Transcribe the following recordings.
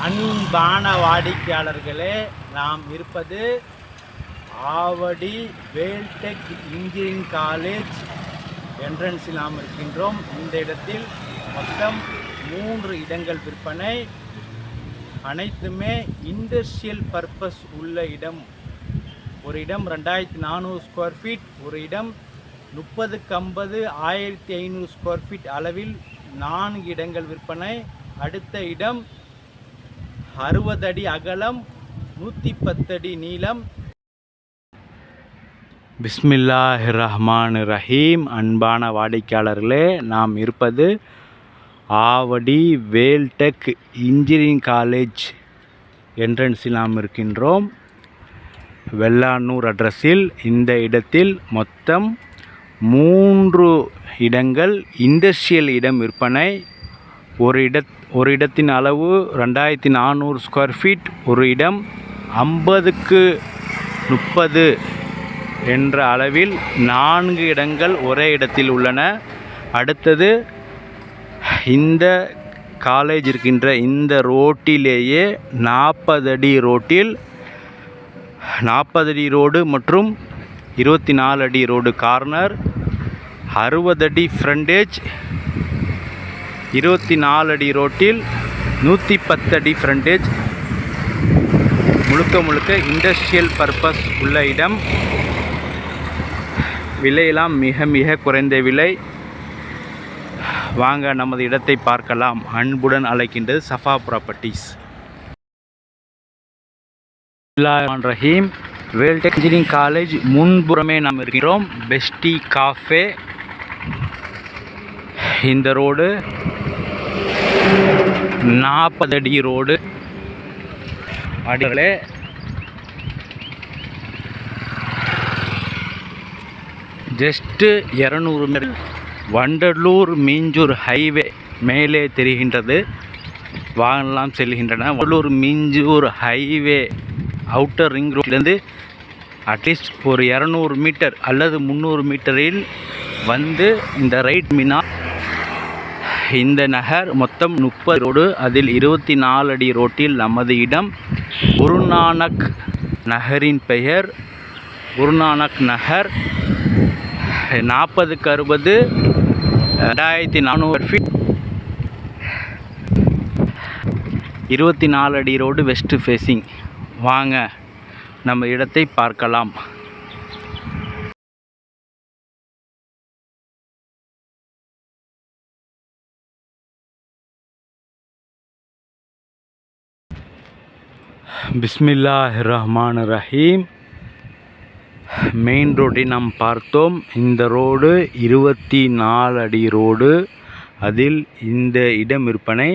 அன்பான வாடிக்கையாளர்களே, நாம் இருப்பது ஆவடி வேல்டெக் இன்ஜினியரிங் காலேஜ் என்ட்ரன்ஸில் நாம் இருக்கின்றோம். இந்த இடத்தில் மொத்தம் 3 இடங்கள் விற்பனை. அனைத்துமே இண்டஸ்ட்ரியல் பர்பஸ் உள்ள இடம். ஒரு இடம் 2400 ஸ்கொயர் ஃபீட், ஒரு இடம் 30x50 1500 ஸ்கொயர் ஃபீட் அளவில் 4 இடங்கள் விற்பனை. அடுத்த இடம் 60 அடி அகலம், 110 அடி நீளம். பிஸ்மில்லாஹிர்ரஹ்மானிர்ரஹீம். அன்பான வாடிக்கையாளர்களே, நாம் இருப்பது ஆவடி வேல்டெக் இன்ஜினியரிங் காலேஜ் என்ட்ரன்ஸில் நாம் இருக்கின்றோம். வெள்ளானூர் அட்ரஸில். இந்த இடத்தில் மொத்தம் 3 இடங்கள் இண்டஸ்ட்ரியல் இடம் விற்பனை. ஒரு இடத்தின் அளவு 2400 ஸ்கொயர் ஃபீட், ஒரு இடம் 50x30 என்ற அளவில் 4 இடங்கள் ஒரே இடத்தில் உள்ளன. அடுத்தது, இந்த காலேஜ் இருக்கின்ற இந்த ரோட்டிலேயே 40 அடி ரோட்டில் 40 அடி ரோடு மற்றும் 24 அடி ரோடு கார்னர், 60 அடி ஃப்ரண்டேஜ், 24 அடி ரோட்டில் 110 அடி ஃப்ரண்டேஜ், முழுக்க இண்டஸ்ட்ரியல் பர்பஸ் உள்ள இடம். விலையெல்லாம் மிக குறைந்த விலை. வாங்க நமது இடத்தை பார்க்கலாம். அன்புடன் அழைக்கின்றது Safa properties. Rahim. Veltech engineering college முன்புறமே நாம் இருக்கிறோம். Bestie cafe. இந்த ரோடு 40 அடி ரோடு. அடிகளே, just 200 metre Vandalur Minjur highway மேலே தெரிகின்றது. வாகனம்லாம் செல்கின்றன. Vandalur Minjur highway outer ring ரோட்லேருந்து அட்லீஸ்ட் ஒரு 200 மீட்டர் அல்லது 300 மீட்டரில் வந்து இந்த ரைட் மினா. இந்த நகர் மொத்தம் 30 ரோடு. அதில் 24 அடி ரோட்டில் நமது இடம். குருநானக் நகரின் பெயர் குருநானக் நகர். 40x60 2400 ஃபீட், 24 அடி ரோடு, வெஸ்ட் ஃபேஸிங். வாங்க நம்ம இடத்தை பார்க்கலாம். பிஸ்மில்லாஹிர்ரஹ்மானிர்ரஹீம். மெயின் ரோட்டை நாம் பார்த்தோம். இந்த ரோடு 24 அடி ரோடு. அதில் இந்த இடம் விற்பனை.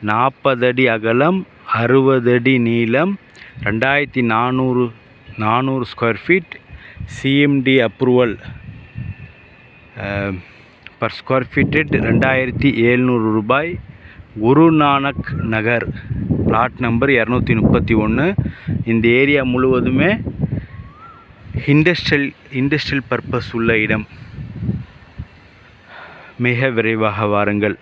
40 அடி அகலம், 60 அடி நீளம், 2400 square feet. CMD approval. Per square feet rate 2700 ரூபாய். Guru Nanak Nagar, plot number 231. இந்த ஏரியா முழுவதுமே இண்டஸ்ட்ரியல் பர்பஸ் உள்ள இடம். மிக விரைவாக வாருங்கள்.